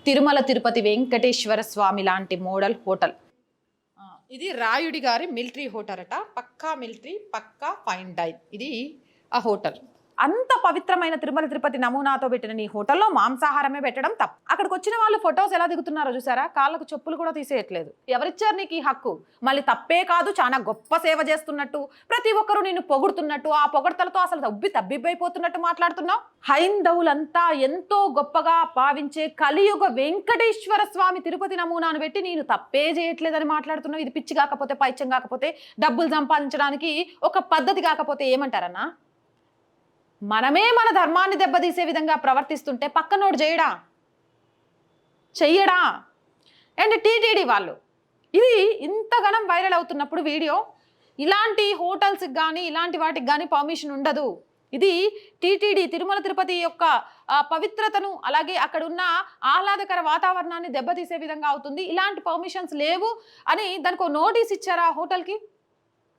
తిరుమల తిరుపతి వెంకటేశ్వర స్వామి లాంటి model hotel. ఇది రాయుడి గారి మిలిటరీ హోటల్ అట. పక్కా మిలిటరీ, పక్కా ఫైన్ డైన్. ఇది ఆ హోటల్. అంత పవిత్రమైన తిరుమల తిరుపతి నమూనాతో పెట్టిన నీ హోటల్లో మాంసాహారమే పెట్టడం తప్పు. అక్కడికి వచ్చిన వాళ్ళు ఫొటోస్ ఎలా దిగుతున్నారో చూసారా? కాళ్ళకు చెప్పులు కూడా తీసేయట్లేదు. ఎవరిచ్చారు నీకు ఈ హక్కు? మళ్ళీ తప్పే కాదు, చాలా గొప్ప సేవ చేస్తున్నట్టు, ప్రతి ఒక్కరూ నిన్ను పొగుడుతున్నట్టు, ఆ పొగడతలతో అసలు తబ్బిబ్బైపోతున్నట్టు మాట్లాడుతున్నావు. హైందవులంతా ఎంతో గొప్పగా భావించే కలియుగ వెంకటేశ్వర స్వామి తిరుపతి నమూనాను పెట్టి నేను తప్పే చేయట్లేదని మాట్లాడుతున్నావు. ఇది పిచ్చి కాకపోతే, పైత్యం కాకపోతే, డబ్బులు సంపాదించడానికి ఒక పద్ధతి కాకపోతే ఏమంటారన్నా? మనమే మన ధర్మాన్ని దెబ్బతీసే విధంగా ప్రవర్తిస్తుంటే పక్కనోడు చెయ్యడా? అండ్ టీటీడీ వాళ్ళు ఇది ఇంతగానం వైరల్ అవుతున్నప్పుడు వీడియో, ఇలాంటి హోటల్స్కి కానీ ఇలాంటి వాటికి కానీ పర్మిషన్ ఉండదు. ఇది టీటీడీ తిరుమల తిరుపతి యొక్క పవిత్రతను, అలాగే అక్కడ ఉన్న ఆహ్లాదకర వాతావరణాన్ని దెబ్బతీసే విధంగా అవుతుంది. ఇలాంటి పర్మిషన్స్ లేవు అని దానికి నోటీస్ ఇచ్చారా హోటల్కి?